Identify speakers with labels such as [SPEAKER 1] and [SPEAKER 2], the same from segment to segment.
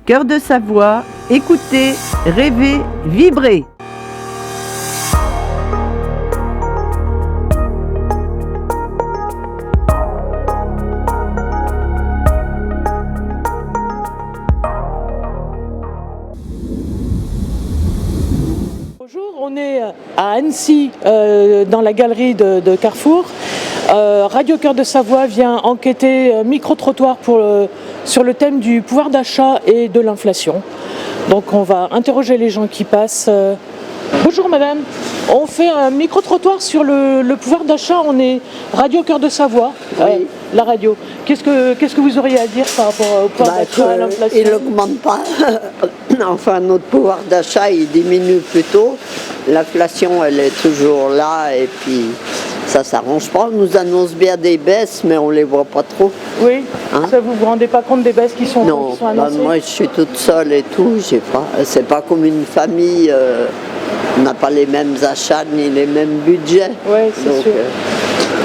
[SPEAKER 1] Cœur de Savoie, écoutez, rêvez, vibrez.
[SPEAKER 2] Bonjour, on est à Annecy, dans la galerie de Carrefour. Radio Cœur de Savoie vient enquêter micro-trottoir sur le thème du pouvoir d'achat et de l'inflation. Donc on va interroger les gens qui passent. Bonjour madame, on fait un micro-trottoir sur le pouvoir d'achat. On est Radio Cœur de Savoie,
[SPEAKER 3] Oui.
[SPEAKER 2] la radio. Qu'est-ce que vous auriez à dire par rapport au pouvoir d'achat et à l'inflation?
[SPEAKER 3] Il n'augmente pas. Enfin, notre pouvoir d'achat, il diminue plutôt. L'inflation, elle est toujours là et puis ça s'arrange pas. On nous annonce bien des baisses, mais on les voit pas trop.
[SPEAKER 2] Oui,
[SPEAKER 3] Hein?
[SPEAKER 2] ça vous vous rendez pas compte des baisses qui sont
[SPEAKER 3] Non,
[SPEAKER 2] annoncées?
[SPEAKER 3] moi je suis toute seule et tout. C'est pas comme une famille. On n'a pas les mêmes achats ni les mêmes budgets.
[SPEAKER 2] Oui, c'est
[SPEAKER 3] Donc,
[SPEAKER 2] sûr.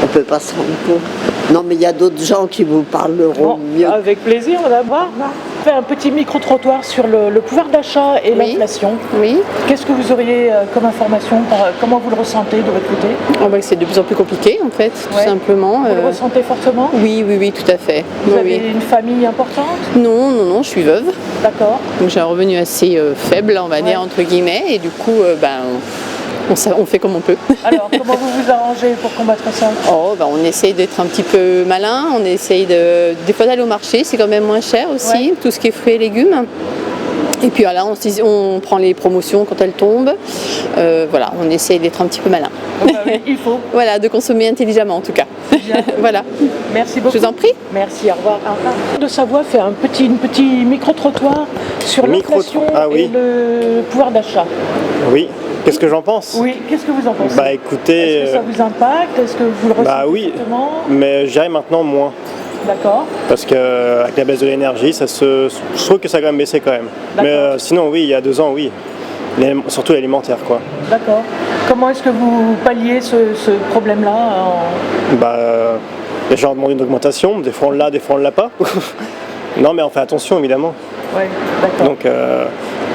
[SPEAKER 3] on peut pas se rendre compte. Non, mais il y a d'autres gens qui vous parleront
[SPEAKER 2] Bon,
[SPEAKER 3] mieux.
[SPEAKER 2] avec plaisir, on va voir. On fait un petit micro-trottoir sur le pouvoir d'achat et l'inflation.
[SPEAKER 4] Oui,
[SPEAKER 2] Qu'est-ce que vous auriez comme information? Comment vous le ressentez de votre côté?
[SPEAKER 4] c'est de plus en plus compliqué en fait, tout
[SPEAKER 2] Ouais.
[SPEAKER 4] simplement.
[SPEAKER 2] Vous le ressentez fortement?
[SPEAKER 4] Oui, tout à fait.
[SPEAKER 2] Vous
[SPEAKER 4] Oui,
[SPEAKER 2] avez
[SPEAKER 4] oui.
[SPEAKER 2] une famille importante?
[SPEAKER 4] Non, je suis veuve,
[SPEAKER 2] D'accord.
[SPEAKER 4] donc j'ai un revenu assez faible, on va dire, entre guillemets, et du coup, on fait comme on peut.
[SPEAKER 2] Alors, comment vous vous arrangez pour combattre ça?
[SPEAKER 4] On essaye d'être un petit peu malin, on essaye des fois d'aller au marché, c'est quand même moins cher aussi,
[SPEAKER 2] Ouais.
[SPEAKER 4] tout ce qui est fruits et légumes. Et puis voilà, on prend les promotions quand elles tombent. Voilà, on essaye d'être un petit peu malin.
[SPEAKER 2] Bah oui, il faut.
[SPEAKER 4] Voilà, de consommer intelligemment en tout cas.
[SPEAKER 2] Bien.
[SPEAKER 4] Voilà.
[SPEAKER 2] Merci beaucoup.
[SPEAKER 4] Je vous en prie.
[SPEAKER 2] Merci, au revoir. De Savoie fait un petit micro-trottoir sur l'inflation
[SPEAKER 5] oui.
[SPEAKER 2] et le pouvoir d'achat.
[SPEAKER 5] Oui, qu'est-ce que j'en pense?
[SPEAKER 2] Oui, qu'est-ce que vous en pensez?
[SPEAKER 5] Bah écoutez,
[SPEAKER 2] Est-ce que ça vous impacte? Est-ce que vous le ressentez
[SPEAKER 5] bah oui,
[SPEAKER 2] fortement?
[SPEAKER 5] mais je dirais maintenant moins.
[SPEAKER 2] D'accord.
[SPEAKER 5] Parce qu'avec la baisse de l'énergie, je trouve que ça a quand même baissé quand même. Mais
[SPEAKER 2] D'accord.
[SPEAKER 5] sinon oui, il y a 2 ans, oui. Surtout l'alimentaire quoi.
[SPEAKER 2] D'accord. Comment est-ce que vous palliez ce problème-là
[SPEAKER 5] Les gens demandent une augmentation, des fois on l'a, des fois on l'a pas. Non mais on fait attention évidemment.
[SPEAKER 2] Oui, d'accord.
[SPEAKER 5] Donc,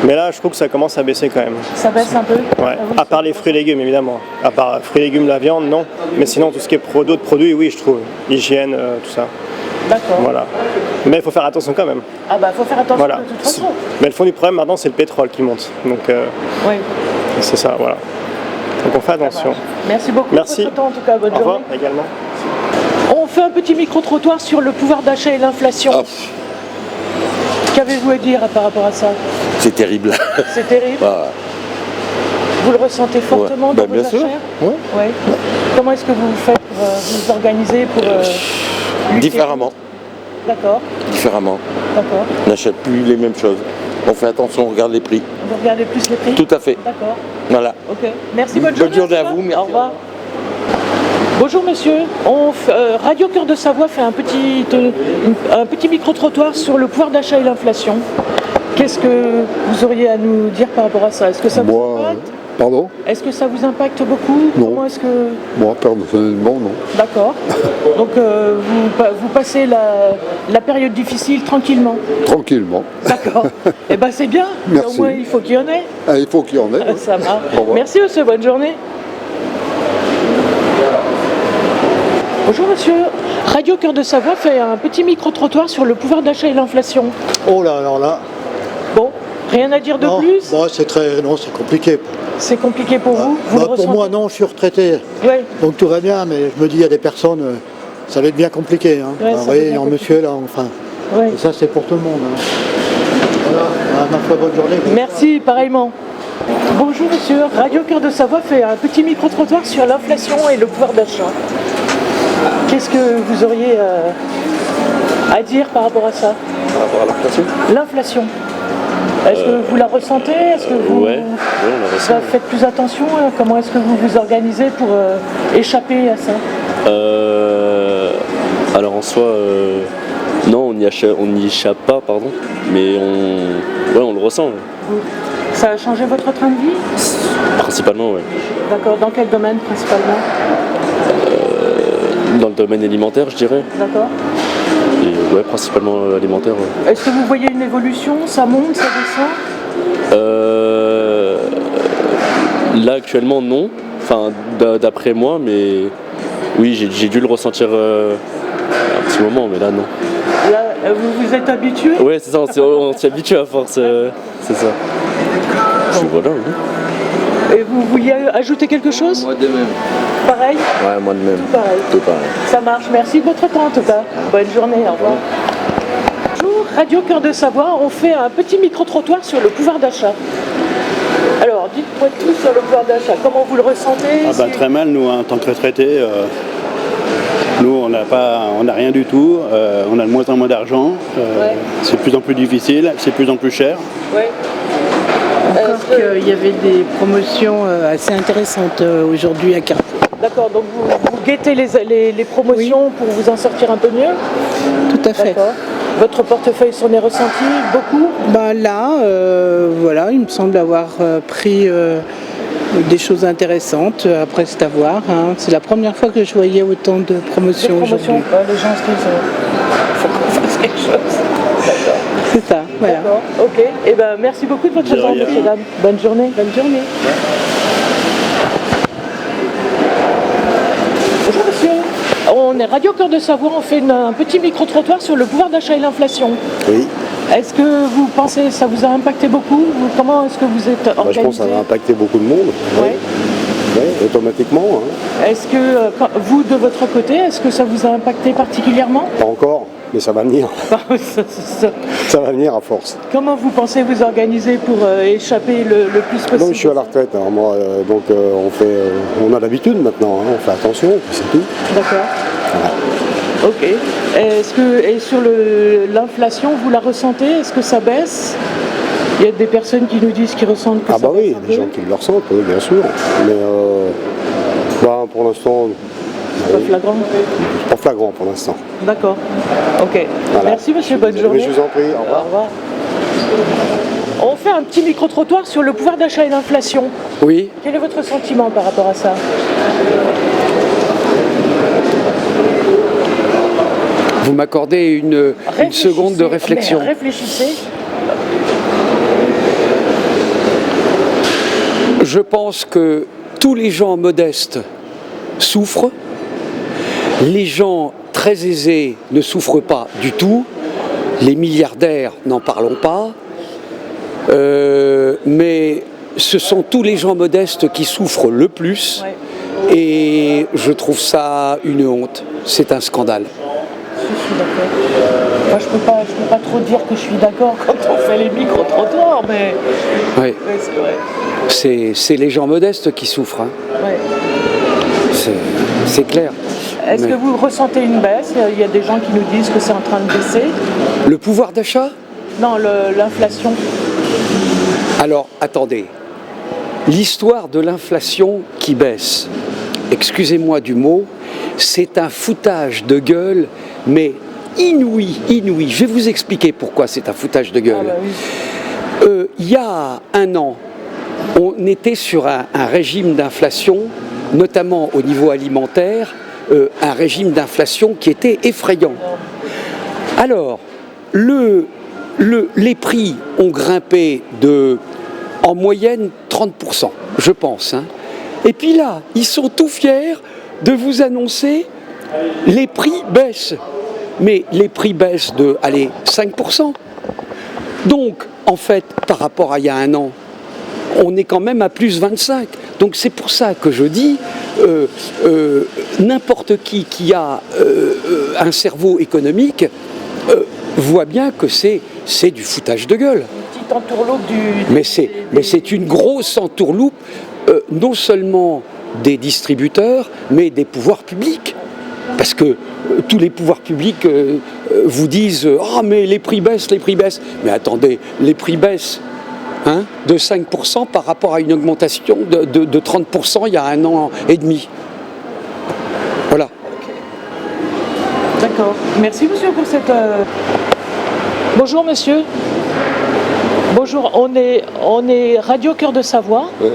[SPEAKER 5] mais là je trouve que ça commence à baisser quand même.
[SPEAKER 2] Ça baisse un peu?
[SPEAKER 5] Ouais.
[SPEAKER 2] Ah oui,
[SPEAKER 5] À part les fruits et légumes évidemment. À part fruits et légumes, la viande, non. Mais sinon tout ce qui est d'autres produits, oui je trouve. Hygiène, tout ça.
[SPEAKER 2] D'accord.
[SPEAKER 5] Voilà. Mais il faut faire attention quand même.
[SPEAKER 2] Ah bah faut faire attention
[SPEAKER 5] Voilà.
[SPEAKER 2] de toute façon.
[SPEAKER 5] Mais le fond du problème maintenant c'est le pétrole qui monte. Donc
[SPEAKER 2] Oui.
[SPEAKER 5] c'est ça, voilà. Donc on fait attention.
[SPEAKER 2] Merci beaucoup
[SPEAKER 5] Merci.
[SPEAKER 2] pour votre temps en tout cas. Bonne
[SPEAKER 5] Au revoir
[SPEAKER 2] journée.
[SPEAKER 5] également.
[SPEAKER 2] On fait un petit micro-trottoir sur le pouvoir d'achat et l'inflation. Qu'avez-vous à dire par rapport à ça?
[SPEAKER 6] C'est terrible.
[SPEAKER 2] C'est terrible.
[SPEAKER 6] Ah,
[SPEAKER 2] Vous le ressentez fortement
[SPEAKER 6] Ouais.
[SPEAKER 2] dans
[SPEAKER 6] Bah, bien
[SPEAKER 2] vos
[SPEAKER 6] sûr.
[SPEAKER 2] achats?
[SPEAKER 6] Ouais.
[SPEAKER 2] Ouais. Comment est-ce que vous faites pour vous organiser pour lutter?
[SPEAKER 6] Différemment.
[SPEAKER 2] D'accord,
[SPEAKER 6] Différemment.
[SPEAKER 2] d'accord.
[SPEAKER 6] On n'achète plus les mêmes choses. On fait attention, on regarde les prix.
[SPEAKER 2] Vous regardez plus les prix?
[SPEAKER 6] Tout à fait.
[SPEAKER 2] D'accord,
[SPEAKER 6] Voilà.
[SPEAKER 2] ok. Merci, bonne
[SPEAKER 6] Bonne journée
[SPEAKER 2] en
[SPEAKER 6] à
[SPEAKER 2] tout cas.
[SPEAKER 6] vous, merci.
[SPEAKER 2] Au revoir. Bonjour monsieur, Radio Cœur de Savoie fait un petit micro-trottoir sur le pouvoir d'achat et l'inflation. Qu'est-ce que vous auriez à nous dire par rapport à ça? Est-ce que ça vous impacte?
[SPEAKER 7] Pardon?
[SPEAKER 2] Est-ce que ça vous impacte beaucoup?
[SPEAKER 7] Non.
[SPEAKER 2] Comment est-ce que...
[SPEAKER 7] Moi, personnellement, non.
[SPEAKER 2] D'accord. Donc vous passez la période difficile tranquillement.
[SPEAKER 7] Tranquillement.
[SPEAKER 2] D'accord. Eh ben c'est bien.
[SPEAKER 7] Merci.
[SPEAKER 2] Au moins il faut qu'il y en ait.
[SPEAKER 7] Ah, il faut qu'il y en ait.
[SPEAKER 2] Ça marche.
[SPEAKER 7] Au revoir.
[SPEAKER 2] Merci monsieur, bonne journée. Bonjour monsieur. Radio Cœur de Savoie fait un petit micro-trottoir sur le pouvoir d'achat et l'inflation.
[SPEAKER 8] Oh là, alors là,
[SPEAKER 2] Bon, rien à dire de
[SPEAKER 8] non,
[SPEAKER 2] plus?
[SPEAKER 8] bon, c'est compliqué.
[SPEAKER 2] C'est compliqué pour vous? Vous
[SPEAKER 8] Bah,
[SPEAKER 2] le
[SPEAKER 8] pour
[SPEAKER 2] ressentez?
[SPEAKER 8] moi, non, je suis retraité,
[SPEAKER 2] Oui.
[SPEAKER 8] donc tout va bien, mais je me dis, il y a des personnes, ça va être bien compliqué. Hein.
[SPEAKER 2] Ouais, ça
[SPEAKER 8] Vous
[SPEAKER 2] va être
[SPEAKER 8] voyez,
[SPEAKER 2] bien
[SPEAKER 8] en
[SPEAKER 2] compliqué.
[SPEAKER 8] monsieur, là, enfin,
[SPEAKER 2] Oui.
[SPEAKER 8] et ça, c'est pour tout le monde. Hein. Voilà, ma foi, bonne journée.
[SPEAKER 2] Merci, pareillement. Bonjour monsieur, Radio Cœur de Savoie fait un petit micro-trottoir sur l'inflation et le pouvoir d'achat. Qu'est-ce que vous auriez à dire par rapport à ça?
[SPEAKER 6] Par rapport à l'inflation.
[SPEAKER 2] L'inflation. Est-ce que vous la ressentez? Est-ce que vous,
[SPEAKER 6] on la ressent.
[SPEAKER 2] faites plus attention? Comment est-ce que vous vous organisez pour échapper à ça?
[SPEAKER 9] Alors en soi, non, on n'y échappe pas, pardon, mais on le ressent,
[SPEAKER 2] Ça a changé votre train de vie?
[SPEAKER 9] principalement, ouais.
[SPEAKER 2] D'accord. Dans quel domaine principalement?
[SPEAKER 9] Dans le domaine alimentaire, je dirais.
[SPEAKER 2] D'accord.
[SPEAKER 9] Et ouais, principalement alimentaire. Ouais.
[SPEAKER 2] Est-ce que vous voyez une évolution? Ça monte, ça descend?
[SPEAKER 9] Là actuellement non, enfin d'après moi, mais oui j'ai dû le ressentir un petit moment, mais là non.
[SPEAKER 2] Là, vous vous êtes habitué?
[SPEAKER 9] Ouais c'est ça, on s'y habitue à force, c'est ça. Voilà, oui.
[SPEAKER 2] Et vous vouliez ajouter quelque chose?
[SPEAKER 6] Moi de même.
[SPEAKER 2] Pareil?
[SPEAKER 6] Ouais, moi de même.
[SPEAKER 2] Tout pareil.
[SPEAKER 6] Tout pareil.
[SPEAKER 2] Ça marche, merci de votre temps en tout cas. Bonne journée, au revoir. Bonjour, Radio Cœur de Savoie, on fait un petit micro-trottoir sur le pouvoir d'achat. Alors, dites-moi tout sur le pouvoir d'achat, comment vous le ressentez?
[SPEAKER 10] Très mal, nous, en tant que retraités, nous, on n'a rien du tout, on a de moins en moins d'argent, c'est de plus en plus difficile, c'est de plus en plus cher.
[SPEAKER 2] Ouais.
[SPEAKER 1] Encore qu'il y avait des promotions assez intéressantes aujourd'hui à Carrefour.
[SPEAKER 2] D'accord, donc vous guettez les promotions pour vous en sortir un peu mieux?
[SPEAKER 1] Tout à fait.
[SPEAKER 2] D'accord. Votre portefeuille s'en est ressenti beaucoup?
[SPEAKER 1] Là, voilà, il me semble avoir pris des choses intéressantes. Après, c'est à voir. Hein. C'est la première fois que je voyais autant de promotions aujourd'hui.
[SPEAKER 2] Les gens se disent faut qu'on fasse quelque chose. D'accord.
[SPEAKER 1] C'est ça, voilà.
[SPEAKER 2] D'accord, ok. Eh ben, merci beaucoup de votre présence, messieurs, dames. Bonne journée. Bonne journée. Bonjour monsieur. On est Radio Cœur de Savoie, on fait un petit micro-trottoir sur le pouvoir d'achat et l'inflation.
[SPEAKER 7] Oui.
[SPEAKER 2] Est-ce que vous pensez que ça vous a impacté beaucoup? Comment est-ce que vous êtes organisé?
[SPEAKER 7] Je pense que ça va impacter beaucoup de monde.
[SPEAKER 2] Oui.
[SPEAKER 7] Oui, automatiquement. Hein.
[SPEAKER 2] Est-ce que vous, de votre côté, est-ce que ça vous a impacté particulièrement?
[SPEAKER 7] Pas encore, mais ça va venir. Ça va venir à force.
[SPEAKER 2] Comment vous pensez vous organiser pour échapper le plus possible?
[SPEAKER 7] Donc je suis à la retraite, hein, moi, donc on a l'habitude maintenant, hein, on fait attention, c'est tout.
[SPEAKER 2] D'accord.
[SPEAKER 7] Voilà.
[SPEAKER 2] Ok. Et sur l'inflation, vous la ressentez? Est-ce que ça baisse? Il y a des personnes qui nous disent qu'ils ressentent que ça baisse
[SPEAKER 7] oui, il y a
[SPEAKER 2] un
[SPEAKER 7] des
[SPEAKER 2] peu.
[SPEAKER 7] gens qui le ressentent, oui, bien sûr. Mais pour l'instant,
[SPEAKER 2] C'est pas flagrant?
[SPEAKER 7] pas flagrant pour l'instant.
[SPEAKER 2] D'accord. Ok.
[SPEAKER 7] Voilà.
[SPEAKER 2] Merci monsieur, bonne journée.
[SPEAKER 7] Mais je vous en prie, au revoir.
[SPEAKER 2] Au revoir. On fait un petit micro-trottoir sur le pouvoir d'achat et l'inflation.
[SPEAKER 11] Oui.
[SPEAKER 2] Quel est votre sentiment par rapport à ça?
[SPEAKER 11] Vous m'accordez une seconde de réflexion.
[SPEAKER 2] Réfléchissez.
[SPEAKER 11] Je pense que tous les gens modestes souffrent. Les gens très aisés ne souffrent pas du tout. Les milliardaires, n'en parlons pas. Mais ce sont tous les gens modestes qui souffrent le plus.
[SPEAKER 2] Ouais.
[SPEAKER 11] Et je trouve ça une honte. C'est un scandale.
[SPEAKER 2] Je suis d'accord. Moi, je peux pas trop dire que je suis d'accord quand on fait les micro-trottoirs, mais
[SPEAKER 11] Oui.
[SPEAKER 2] c'est vrai.
[SPEAKER 11] C'est les gens modestes qui souffrent. Hein.
[SPEAKER 2] Ouais.
[SPEAKER 11] C'est clair.
[SPEAKER 2] Est-ce que vous ressentez une baisse? Il y a des gens qui nous disent que c'est en train de baisser.
[SPEAKER 11] Le pouvoir d'achat?
[SPEAKER 2] Non, l'inflation.
[SPEAKER 11] Alors, attendez. L'histoire de l'inflation qui baisse, excusez-moi du mot, c'est un foutage de gueule, mais inouï, inouï. Je vais vous expliquer pourquoi c'est un foutage de gueule.
[SPEAKER 2] Ah bah oui.
[SPEAKER 11] Il y a un an, on était sur un régime d'inflation, notamment au niveau alimentaire, un régime d'inflation qui était effrayant. Alors, les prix ont grimpé en moyenne 30%, je pense. Hein. Et puis là, ils sont tout fiers de vous annoncer les prix baissent. Mais les prix baissent de, 5%. Donc, en fait, par rapport à il y a un an, on est quand même à plus 25. Donc c'est pour ça que je dis, n'importe qui a un cerveau économique voit bien que c'est du foutage de gueule.
[SPEAKER 2] Une petite entourloupe
[SPEAKER 11] Mais c'est une grosse entourloupe, non seulement des distributeurs, mais des pouvoirs publics. Parce que tous les pouvoirs publics vous disent « Ah, mais les prix baissent, les prix baissent ». Mais attendez, les prix baissent de 5% par rapport à une augmentation de 30% il y a un an et demi. Voilà.
[SPEAKER 2] D'accord. Merci monsieur pour cette... Bonjour monsieur. Bonjour, on est Radio Cœur de Savoie.
[SPEAKER 7] Ouais.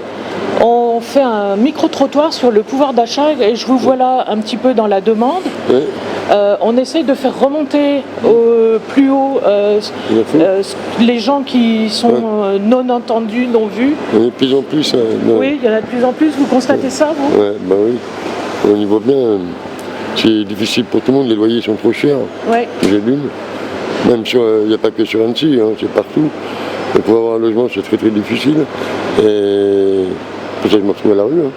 [SPEAKER 2] On fait un micro-trottoir sur le pouvoir d'achat et je vous vois là un petit peu dans la demande.
[SPEAKER 7] Ouais.
[SPEAKER 2] on essaye de faire remonter plus haut les gens qui sont non entendus, non vus.
[SPEAKER 12] Il y en a de plus en plus.
[SPEAKER 2] Oui, il y en a de plus en plus. Vous constatez ça, vous?
[SPEAKER 12] Ouais, bah oui. On y voit bien. C'est difficile pour tout le monde. Les loyers sont trop chers.
[SPEAKER 2] Ouais.
[SPEAKER 12] J'allume. Même il n'y a pas que sur Annecy, hein, c'est partout. Et pour avoir un logement, c'est très très difficile. Et pour ça, je me retrouve à la rue. Hein.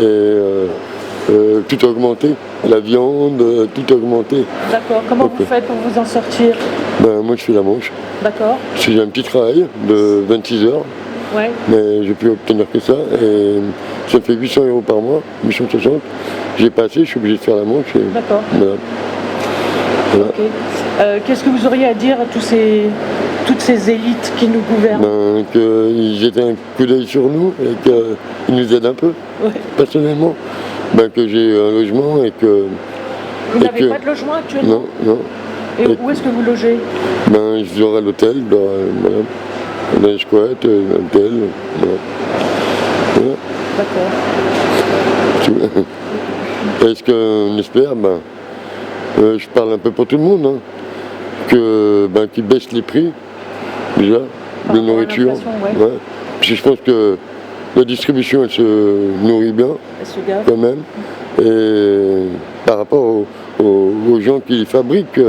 [SPEAKER 12] Et tout a augmenté. La viande, tout a augmenté.
[SPEAKER 2] D'accord. Comment vous faites pour vous en sortir?
[SPEAKER 12] Ben, moi, je fais la manche.
[SPEAKER 2] D'accord.
[SPEAKER 12] J'ai un petit travail de 26 heures.
[SPEAKER 2] Ouais.
[SPEAKER 12] Mais j'ai pu obtenir que ça. Et ça me fait 800 € par mois, 860. J'ai pas assez, je suis obligé de faire la manche.
[SPEAKER 2] D'accord.
[SPEAKER 12] Voilà. Voilà.
[SPEAKER 2] Okay. Qu'est-ce que vous auriez à dire à toutes ces élites qui nous gouvernent?
[SPEAKER 12] Ben, qu'ils jettent un coup d'œil sur nous et qu'ils nous aident un peu, personnellement. Ben, que j'ai un logement et que...
[SPEAKER 2] Vous n'avez pas de logement actuellement?
[SPEAKER 12] Non, non.
[SPEAKER 2] Et où est-ce que vous logez?
[SPEAKER 12] Ben, je dors à l'hôtel, voilà. Dans les squats, l'hôtel, voilà. Voilà.
[SPEAKER 2] D'accord.
[SPEAKER 12] Est-ce qu'on espère, ben, je parle un peu pour tout le monde, hein, qu'ils baissent les prix, déjà, de nourriture. Ouais. Parce que je pense que la distribution, elle se nourrit bien, quand même. Et par rapport aux gens qui les fabriquent,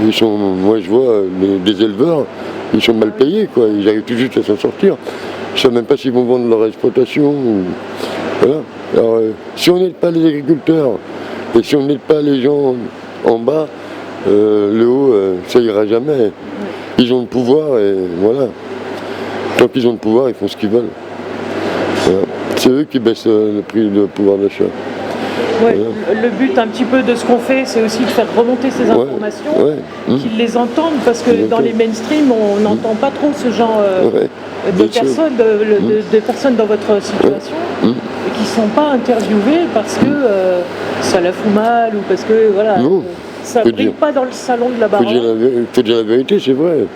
[SPEAKER 12] ils sont, moi je vois des éleveurs, ils sont mal payés, quoi. Ils arrivent tout juste à s'en sortir. Je ne sais même pas s'ils vont vendre leur exploitation. Voilà. Alors, si on n'aide pas les agriculteurs et si on n'aide pas les gens en bas, le haut, ça ira jamais. Ils ont le pouvoir et voilà. Tant qu'ils ont le pouvoir, ils font ce qu'ils veulent. Voilà. C'est eux qui baissent le prix de pouvoir d'achat.
[SPEAKER 2] Ouais, le but un petit peu de ce qu'on fait, c'est aussi de faire remonter ces informations, qu'ils les entendent, parce que dans les mainstream, on n'entend pas trop ce genre de personnes dans votre situation, et qui ne sont pas interviewées parce que ça la fout mal, ou parce que voilà, ça ne brille pas dans le salon de la baronne.
[SPEAKER 12] Il faut dire la vérité, c'est vrai.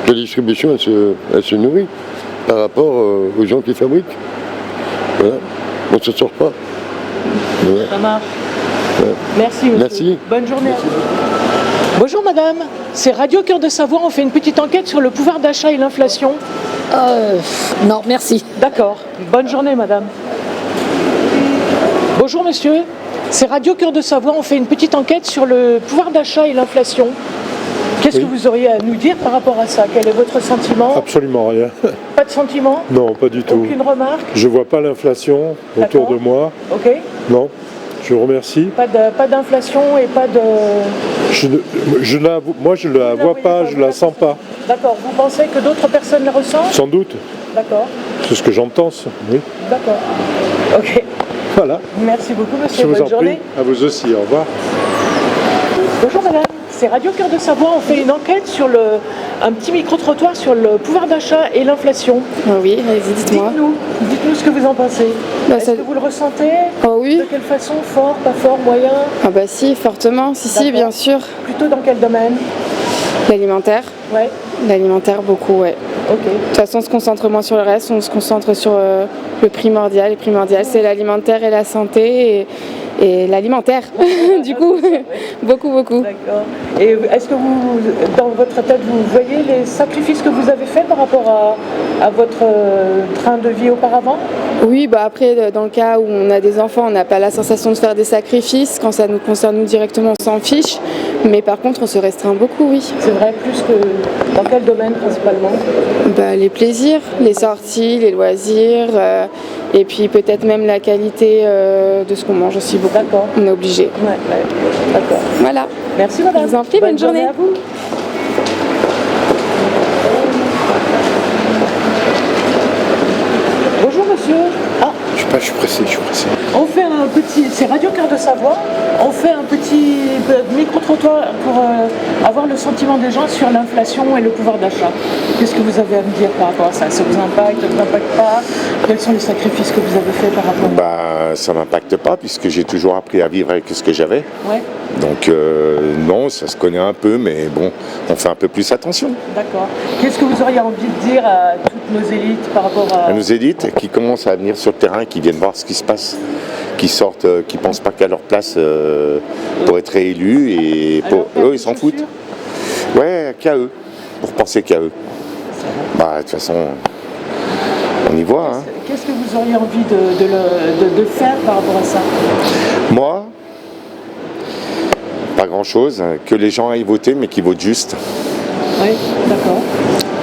[SPEAKER 12] La distribution, elle se nourrit par rapport aux gens qui fabriquent. Voilà. On ne se sort pas.
[SPEAKER 2] Ouais. Ça marche. Ouais. Merci, monsieur.
[SPEAKER 12] Merci.
[SPEAKER 2] Bonne journée à vous. Bonjour madame, c'est Radio Cœur de Savoie, on fait une petite enquête sur le pouvoir d'achat et l'inflation.
[SPEAKER 13] Non, merci.
[SPEAKER 2] D'accord. Bonne journée madame. Bonjour monsieur, c'est Radio Cœur de Savoie, on fait une petite enquête sur le pouvoir d'achat et l'inflation. Qu'est-ce que vous auriez à nous dire par rapport à ça? Quel est votre sentiment?
[SPEAKER 14] Absolument rien.
[SPEAKER 2] Pas de sentiment?
[SPEAKER 14] Non, pas du tout.
[SPEAKER 2] Aucune remarque?
[SPEAKER 14] Je vois pas l'inflation autour de moi.
[SPEAKER 2] Ok.
[SPEAKER 14] Non, je vous remercie.
[SPEAKER 2] Pas d'inflation et pas de...
[SPEAKER 14] Moi, je ne la vois pas, je ne la sens pas.
[SPEAKER 2] D'accord. Vous pensez que d'autres personnes la ressentent?
[SPEAKER 14] Sans doute.
[SPEAKER 2] D'accord.
[SPEAKER 14] C'est ce que j'entends, oui.
[SPEAKER 2] D'accord. Ok.
[SPEAKER 14] Voilà.
[SPEAKER 2] Merci beaucoup, monsieur.
[SPEAKER 14] Bonne
[SPEAKER 2] journée.
[SPEAKER 14] À vous aussi. Au revoir.
[SPEAKER 2] Bonjour madame, c'est Radio Cœur de Savoie, on fait une enquête sur un petit micro-trottoir sur le pouvoir d'achat et l'inflation.
[SPEAKER 4] Oui, allez-y, dites-moi.
[SPEAKER 2] Dites-nous ce que vous en pensez. Est-ce que vous le ressentez?
[SPEAKER 4] Oui.
[SPEAKER 2] De quelle façon? Fort, pas fort, moyen?
[SPEAKER 4] Ah bah si, fortement, si, bien sûr.
[SPEAKER 2] Plutôt dans quel domaine?
[SPEAKER 4] L'alimentaire.
[SPEAKER 2] Ouais.
[SPEAKER 4] L'alimentaire, beaucoup, ouais.
[SPEAKER 2] Ok.
[SPEAKER 4] De toute façon, on se concentre moins sur le reste, on se concentre sur le primordial. Le primordial, c'est l'alimentaire et la santé et l'alimentaire, du coup, beaucoup.
[SPEAKER 2] D'accord. Et est-ce que vous, dans votre tête, vous voyez les sacrifices que vous avez faits par rapport à votre train de vie auparavant?
[SPEAKER 4] Oui, bah après, dans le cas où on a des enfants, on n'a pas la sensation de faire des sacrifices. Quand ça nous concerne nous directement, on s'en fiche. Mais par contre, on se restreint beaucoup, oui.
[SPEAKER 2] C'est vrai, plus que dans quel domaine principalement?
[SPEAKER 4] Bah, les plaisirs, les sorties, les loisirs, et puis peut-être même la qualité de ce qu'on mange aussi beaucoup.
[SPEAKER 2] D'accord.
[SPEAKER 4] On est obligé.
[SPEAKER 2] Ouais, d'accord.
[SPEAKER 4] Voilà.
[SPEAKER 2] Merci madame.
[SPEAKER 4] Je vous en prie, bonne journée.
[SPEAKER 2] À vous. Bonjour monsieur.
[SPEAKER 14] Je suis pressé.
[SPEAKER 2] On fait un petit, c'est Radio Cœur de Savoie, on fait un petit micro-trottoir pour avoir le sentiment des gens sur l'inflation et le pouvoir d'achat. Qu'est-ce que vous avez à me dire par rapport à ça? Ça vous impacte, ça ne vous impacte pas? Quels sont les sacrifices que vous avez faits par rapport à ça?
[SPEAKER 15] Ça ne m'impacte pas puisque j'ai toujours appris à vivre avec ce que j'avais.
[SPEAKER 2] Ouais.
[SPEAKER 15] Donc non, ça se connaît un peu, mais bon, on fait un peu plus attention.
[SPEAKER 2] D'accord. Qu'est-ce que vous auriez envie de dire à toutes nos élites par rapport à...
[SPEAKER 15] À nos élites qui commencent à venir sur le terrain, qui viennent voir ce qui se passe, qui sortent, qui pensent pas qu'à leur place pour être réélus et eux ils s'en foutent. Ouais, qu'à eux, pour penser qu'à eux. Bah de toute façon, on y voit. Hein.
[SPEAKER 2] Qu'est-ce que vous auriez envie de faire par rapport à ça?
[SPEAKER 15] Moi, pas grand-chose, que les gens aillent voter mais qu'ils votent juste.
[SPEAKER 2] Oui, d'accord.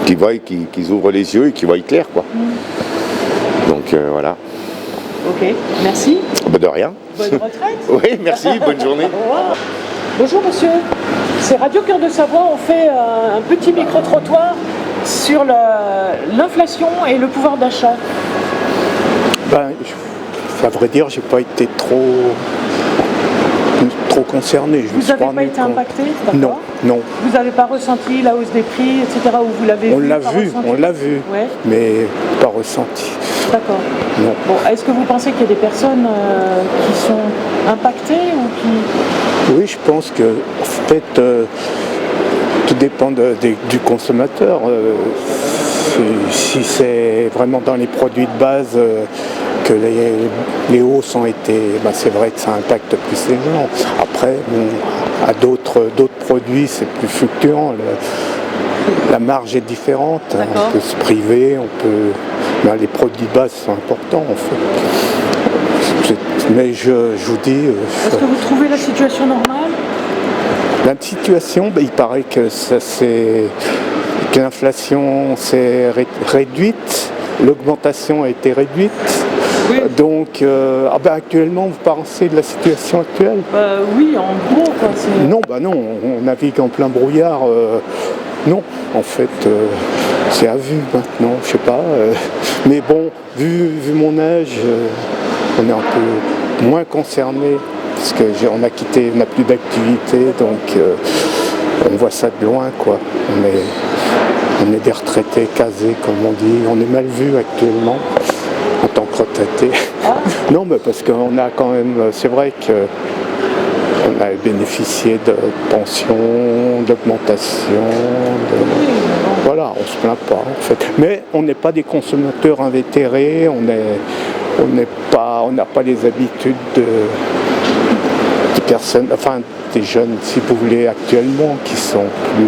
[SPEAKER 15] Qu'ils voient, qu'ils ouvrent les yeux et qu'ils voient clair quoi. Donc voilà.
[SPEAKER 2] Ok, merci.
[SPEAKER 15] Bah, de rien.
[SPEAKER 2] Bonne retraite.
[SPEAKER 15] Oui, merci, bonne journée.
[SPEAKER 2] Bonjour monsieur, c'est Radio Cœur de Savoie, on fait un petit micro-trottoir sur l'inflation et le pouvoir d'achat.
[SPEAKER 14] À vrai dire, j'ai pas été trop concerné.
[SPEAKER 2] Vous n'avez pas été impacté?
[SPEAKER 14] Non, non.
[SPEAKER 2] Vous n'avez pas ressenti la hausse des prix, etc. ou vous l'avez vu?
[SPEAKER 14] On l'a vu,
[SPEAKER 2] ouais.
[SPEAKER 14] Mais pas ressenti.
[SPEAKER 2] D'accord.
[SPEAKER 14] Non.
[SPEAKER 2] Bon, est-ce que vous pensez qu'il y a des personnes qui sont impactées ou qui...
[SPEAKER 14] Oui, je pense que en fait, tout dépend du consommateur. Si c'est vraiment dans les produits de base que les hausses ont été, c'est vrai que ça impacte plus les gens. Après, à d'autres produits, c'est plus fluctuant. La marge est différente. On peut se priver, les produits de base sont importants en fait. Mais je vous dis...
[SPEAKER 2] Est-ce que vous trouvez la situation normale?
[SPEAKER 14] La situation, il paraît que l'inflation s'est réduite, l'augmentation a été réduite. Oui. Donc, actuellement, vous pensez de la situation actuelle?
[SPEAKER 2] Oui, en gros. Quoi,
[SPEAKER 14] non, on navigue en plein brouillard. Non, en fait, c'est à vue maintenant, je sais pas. Mais bon, vu mon âge, on est un peu moins concerné, parce qu'on n'a plus d'activité, donc on voit ça de loin, quoi. On est des retraités casés, comme on dit. On est mal vu actuellement en tant que retraités. Non, mais parce qu'on a quand même... C'est vrai qu'on a bénéficié de pensions, d'augmentation. Voilà, on se plaint pas, en fait. Mais on n'est pas des consommateurs invétérés. On n'a pas les habitudes des personnes... Enfin, des jeunes, si vous voulez, actuellement, qui sont plus...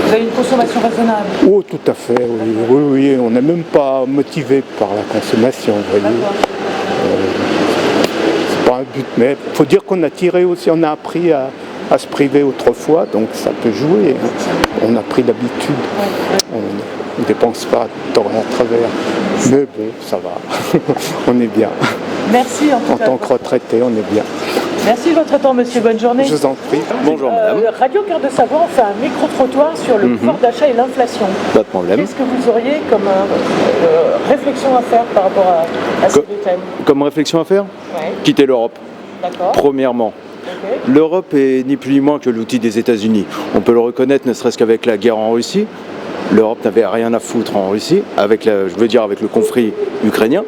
[SPEAKER 2] Vous avez une consommation raisonnable?
[SPEAKER 14] Oh, tout à fait, oui. On n'est même pas motivé par la consommation, vous voyez. C'est pas un but, mais il faut dire qu'on a tiré aussi, on a appris à se priver autrefois, donc ça peut jouer. On a pris l'habitude. On ne dépense pas de rien à travers. Mais bon, ça va. On est bien.
[SPEAKER 2] Merci en
[SPEAKER 14] tant que retraité, on est bien.
[SPEAKER 2] Merci de votre temps, monsieur. Bonne journée.
[SPEAKER 14] Je vous en prie.
[SPEAKER 9] Bonjour, madame.
[SPEAKER 2] Radio Cœur de Savoie, on fait un micro-trottoir sur le pouvoir d'achat et l'inflation.
[SPEAKER 9] Pas de problème.
[SPEAKER 2] Qu'est-ce que vous auriez comme réflexion à faire par rapport à ces deux thèmes?
[SPEAKER 9] Comme réflexion à faire? Quitter l'Europe.
[SPEAKER 2] D'accord.
[SPEAKER 9] Premièrement. Okay. L'Europe est ni plus ni moins que l'outil des États-Unis. On peut le reconnaître, ne serait-ce qu'avec la guerre en Russie. L'Europe n'avait rien à foutre en Russie, avec le conflit ukrainien.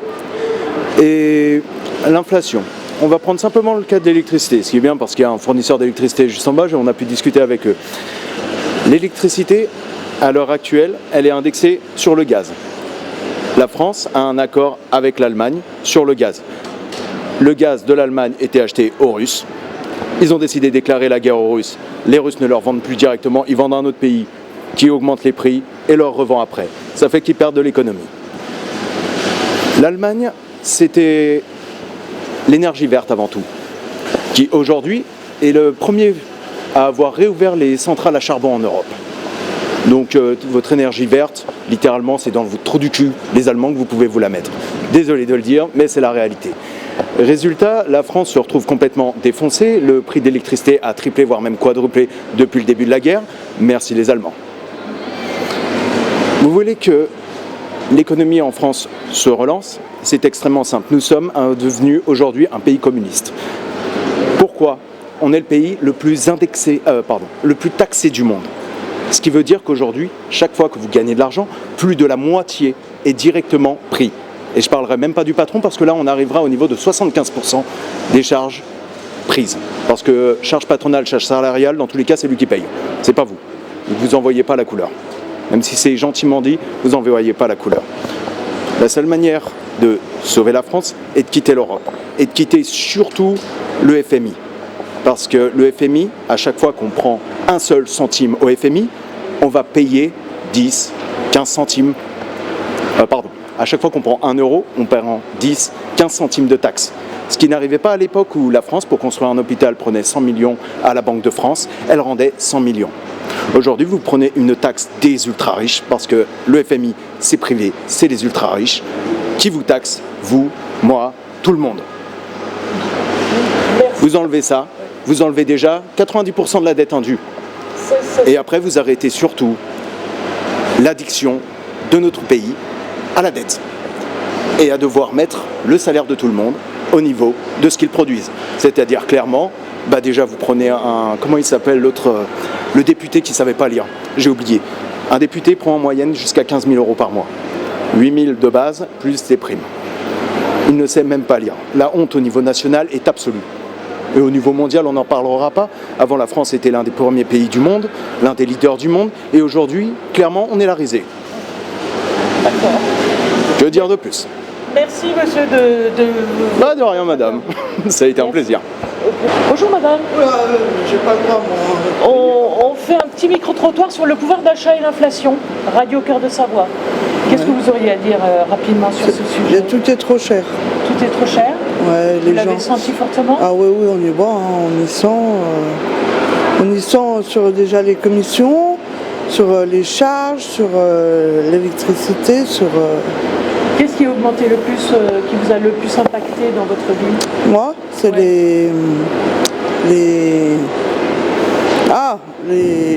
[SPEAKER 9] Et l'inflation. On va prendre simplement le cas de l'électricité, ce qui est bien parce qu'il y a un fournisseur d'électricité juste en bas et on a pu discuter avec eux. L'électricité, à l'heure actuelle, elle est indexée sur le gaz. La France a un accord avec l'Allemagne sur le gaz. Le gaz de l'Allemagne était acheté aux Russes. Ils ont décidé de déclarer la guerre aux Russes. Les Russes ne leur vendent plus directement, ils vendent à un autre pays qui augmente les prix et leur revend après. Ça fait qu'ils perdent de l'économie. L'Allemagne, c'était l'énergie verte avant tout, qui aujourd'hui est le premier à avoir réouvert les centrales à charbon en Europe. Donc votre énergie verte, littéralement, c'est dans le trou du cul des Allemands que vous pouvez vous la mettre. Désolé de le dire, mais c'est la réalité. Résultat, la France se retrouve complètement défoncée. Le prix d'électricité a triplé, voire même quadruplé depuis le début de la guerre. Merci les Allemands. Vous voulez que l'économie en France se relance? C'est extrêmement simple. Nous sommes devenus aujourd'hui un pays communiste. Pourquoi? On est le pays le plus le plus taxé du monde. Ce qui veut dire qu'aujourd'hui, chaque fois que vous gagnez de l'argent, plus de la moitié est directement pris. Et je ne parlerai même pas du patron parce que là, on arrivera au niveau de 75% des charges prises. Parce que charge patronale, charge salariale, dans tous les cas, c'est lui qui paye. C'est pas vous. Vous n'envoyez pas la couleur. Même si c'est gentiment dit, vous n'envoyez pas la couleur. La seule manière de sauver la France et de quitter l'Europe. Et de quitter surtout le FMI. Parce que le FMI, à chaque fois qu'on prend un seul centime au FMI, on va payer 10, 15 centimes. À chaque fois qu'on prend 1 euro, on perd 10, 15 centimes de taxes. Ce qui n'arrivait pas à l'époque où la France, pour construire un hôpital, prenait 100 millions à la Banque de France, elle rendait 100 millions. Aujourd'hui, vous prenez une taxe des ultra-riches, parce que le FMI, c'est privé, c'est les ultra-riches, qui vous taxent, vous, moi, tout le monde. Vous enlevez ça, vous enlevez déjà 90% de la dette indue. Et après, vous arrêtez surtout l'addiction de notre pays à la dette. Et à devoir mettre le salaire de tout le monde au niveau de ce qu'ils produisent. C'est-à-dire clairement, déjà vous prenez comment il s'appelle l'autre, le député qui ne savait pas lire, j'ai oublié. Un député prend en moyenne jusqu'à 15 000 euros par mois. 8 000 de base, plus des primes. Il ne sait même pas lire. La honte au niveau national est absolue. Et au niveau mondial, on n'en parlera pas. Avant, la France était l'un des premiers pays du monde, l'un des leaders du monde. Et aujourd'hui, clairement, on est la risée.
[SPEAKER 2] D'accord.
[SPEAKER 9] Que dire de plus?
[SPEAKER 2] Merci monsieur
[SPEAKER 9] de rien madame, ça a été un plaisir.
[SPEAKER 2] Bonjour madame.
[SPEAKER 1] J'ai pas le droit moi.
[SPEAKER 2] On fait un petit micro-trottoir sur le pouvoir d'achat et l'inflation. Radio Cœur de Savoie. Qu'est-ce que vous auriez à dire rapidement sur ce sujet?
[SPEAKER 1] Tout est trop cher.
[SPEAKER 2] Tout est trop cher?
[SPEAKER 1] Ouais,
[SPEAKER 2] vous l'avez senti fortement?
[SPEAKER 1] Ah oui, on y voit, on y sent sur déjà les commissions, sur les charges, sur l'électricité, sur...
[SPEAKER 2] Qu'est-ce qui a augmenté le plus, qui vous a le plus impacté dans votre vie?
[SPEAKER 1] Moi, c'est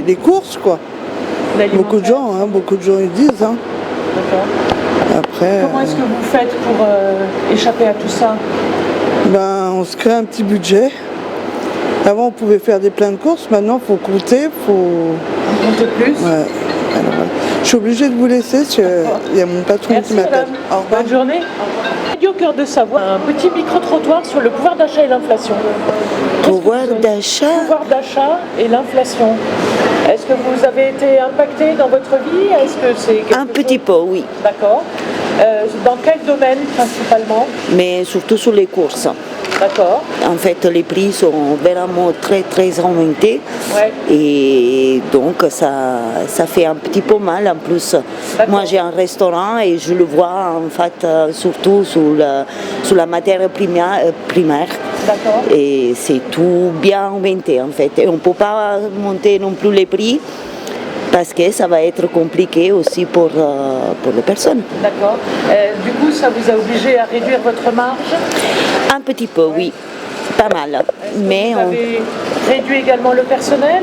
[SPEAKER 1] les courses, quoi. Beaucoup de gens ils disent.
[SPEAKER 2] D'accord.
[SPEAKER 1] Après,
[SPEAKER 2] comment est-ce que vous faites pour échapper à tout ça?
[SPEAKER 1] On se crée un petit budget. Avant, on pouvait faire plein de courses. Maintenant, il faut compter.
[SPEAKER 2] Compter plus?
[SPEAKER 1] Ouais. Alors, voilà. Je suis obligée de vous laisser parce qu'il y a mon patron qui m'appelle.
[SPEAKER 2] Bonne journée. Radio Cœur de Savoie, un petit micro-trottoir sur le pouvoir d'achat et l'inflation.
[SPEAKER 3] Pouvoir d'achat
[SPEAKER 2] et l'inflation. Est-ce que vous avez été impacté dans votre vie? Est-ce que c'est
[SPEAKER 3] un petit peu, oui.
[SPEAKER 2] D'accord. Dans quel domaine principalement?
[SPEAKER 3] Mais surtout sur les courses.
[SPEAKER 2] D'accord.
[SPEAKER 3] En fait, les prix sont vraiment très très augmentés.
[SPEAKER 2] Ouais.
[SPEAKER 3] Et donc ça fait un petit peu mal en plus. Moi j'ai un restaurant et je le vois en fait surtout sur la matière primaire.
[SPEAKER 2] D'accord.
[SPEAKER 3] Et c'est tout bien augmenté en fait. Et on ne peut pas monter non plus les prix parce que ça va être compliqué aussi pour les personnes.
[SPEAKER 2] D'accord. Du coup, ça vous a obligé à réduire votre marge?
[SPEAKER 3] Un petit peu, oui. Pas mal. Mais
[SPEAKER 2] vous avez réduit également le personnel?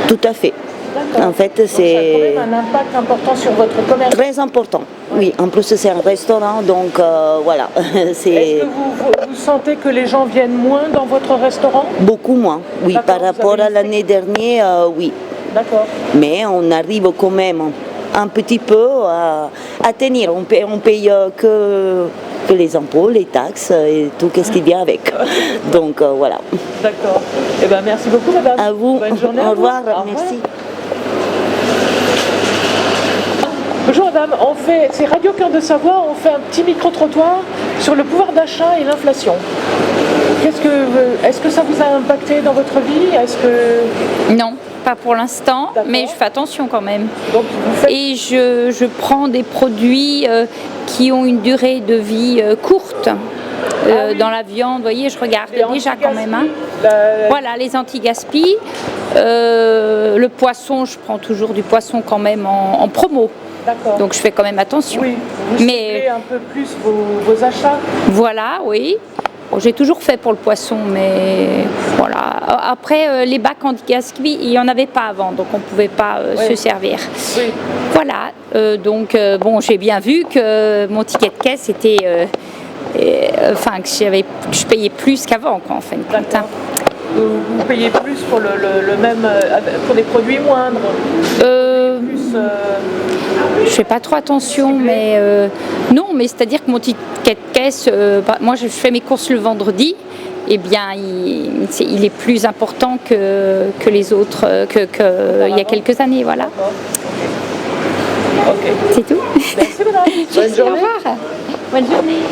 [SPEAKER 3] Tout à fait. En fait, c'est...
[SPEAKER 2] Ça a quand même un impact important sur votre commerce?
[SPEAKER 3] Très important, oui. En plus, c'est un restaurant, donc voilà.
[SPEAKER 2] Est-ce que vous sentez que les gens viennent moins dans votre restaurant?
[SPEAKER 3] Beaucoup moins, oui. Par rapport à l'année dernière, oui.
[SPEAKER 2] D'accord.
[SPEAKER 3] Mais on arrive quand même un petit peu à tenir. On paye que les impôts, les taxes et tout ce qui vient avec. Donc voilà.
[SPEAKER 2] D'accord. Eh ben, merci beaucoup madame.
[SPEAKER 3] À vous.
[SPEAKER 2] Bonne journée.
[SPEAKER 3] Au revoir.
[SPEAKER 2] Au revoir.
[SPEAKER 3] Merci.
[SPEAKER 2] Bonjour madame, c'est Radio Cœur de Savoie, on fait un petit micro-trottoir sur le pouvoir d'achat et l'inflation. Est-ce que ça vous a impacté dans votre vie?
[SPEAKER 16] Non, pas pour l'instant, mais je fais attention quand même.
[SPEAKER 2] Donc,
[SPEAKER 16] et je prends des produits qui ont une durée de vie courte. Dans la viande, vous voyez, je regarde déjà quand même. Voilà, les anti-gaspi. Le poisson, je prends toujours du poisson quand même en promo.
[SPEAKER 2] D'accord.
[SPEAKER 16] Donc je fais quand même attention.
[SPEAKER 2] Oui, vous ciblez un peu plus vos achats.
[SPEAKER 16] Voilà, oui. Bon, j'ai toujours fait pour le poisson, mais voilà. Après, les bacs anti-gaspi, il n'y en avait pas avant, donc on ne pouvait pas se servir.
[SPEAKER 2] Oui.
[SPEAKER 16] Voilà, donc bon, j'ai bien vu que mon ticket de caisse était... que je payais plus qu'avant, quoi, en fin de compte. Hein.
[SPEAKER 2] Vous payez plus pour le même, pour des produits moindres?
[SPEAKER 16] Je fais pas trop attention, mais non, mais c'est-à-dire que mon ticket de caisse, moi je fais mes courses le vendredi, eh bien il est plus important que les autres, il y a quelques années, voilà.
[SPEAKER 2] Okay.
[SPEAKER 16] C'est tout.
[SPEAKER 2] Merci madame.
[SPEAKER 16] Bonne journée. Au revoir. Bonne journée.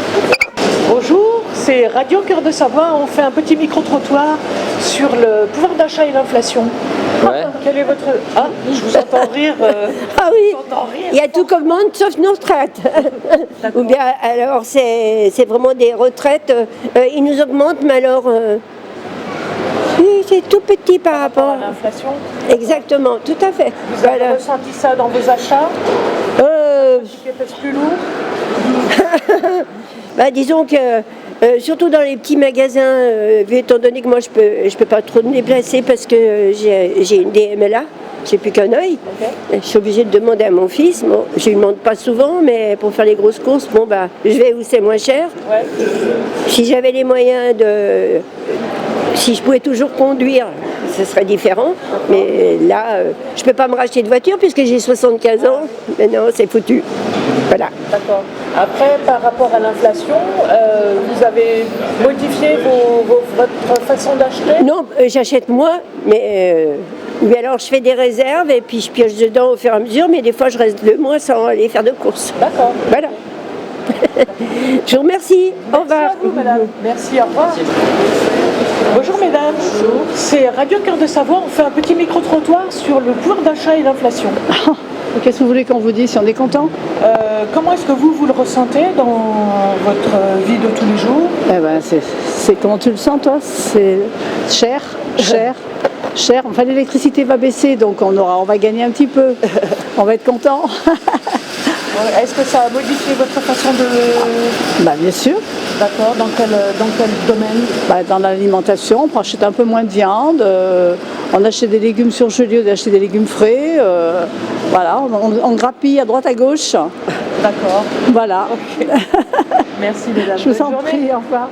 [SPEAKER 2] Bonjour, c'est Radio Cœur de Savoie. On fait un petit micro-trottoir sur le pouvoir d'achat et l'inflation.
[SPEAKER 17] Ouais.
[SPEAKER 2] Quel est votre... Ah, je vous entends rire.
[SPEAKER 18] Ah oui, il y a tout comme monde sauf nos retraites. Ou bien alors c'est vraiment des retraites, ils nous augmentent, mais alors oui, c'est tout petit par rapport
[SPEAKER 2] à l'inflation.
[SPEAKER 18] Exactement, tout à fait.
[SPEAKER 2] Vous avez ressenti ça dans vos achats? Qui est peut-être plus lourd.
[SPEAKER 18] Bah, disons que surtout dans les petits magasins, étant donné que moi je peux pas trop me déplacer parce que j'ai une DMLA, j'ai plus qu'un œil. Okay. Je suis obligée de demander à mon fils. Bon, je lui demande pas souvent, mais pour faire les grosses courses, bon bah je vais où c'est moins cher. Ouais. Si j'avais les moyens de, si je pouvais toujours conduire, ce serait différent. Mais là, je peux pas me racheter de voiture puisque j'ai 75 ans. Mais non, c'est foutu. Voilà.
[SPEAKER 2] D'accord. Après, par rapport à l'inflation, vous avez modifié votre façon d'acheter?
[SPEAKER 18] Non, j'achète moins, mais alors je fais des réserves et puis je pioche dedans au fur et à mesure, mais des fois je reste le mois sans aller faire de courses.
[SPEAKER 2] D'accord.
[SPEAKER 18] Voilà. Je vous remercie. Au revoir.
[SPEAKER 2] Merci à vous, madame. Merci, au revoir. Bonjour, mesdames. Bonjour. C'est Radio Cœur de Savoie. On fait un petit micro-trottoir sur le pouvoir d'achat et l'inflation.
[SPEAKER 19] Qu'est-ce que vous voulez qu'on vous dise si on est content?
[SPEAKER 2] Comment est-ce que vous le ressentez dans votre vie de tous les jours?
[SPEAKER 19] Eh ben, c'est comment tu le sens, toi? C'est cher. Enfin, l'électricité va baisser, donc on va gagner un petit peu. On va être content.
[SPEAKER 2] Est-ce que ça a modifié votre façon de...
[SPEAKER 19] Bah, bien sûr.
[SPEAKER 2] D'accord. Dans quel domaine?
[SPEAKER 19] Bah, dans l'alimentation, on achète un peu moins de viande. On achète des légumes surgelés au lieu d'acheter des légumes frais. Voilà, on grappille à droite à gauche.
[SPEAKER 2] D'accord.
[SPEAKER 19] Voilà.
[SPEAKER 2] Okay. Merci, mesdames.
[SPEAKER 19] Je vous en prie, au revoir.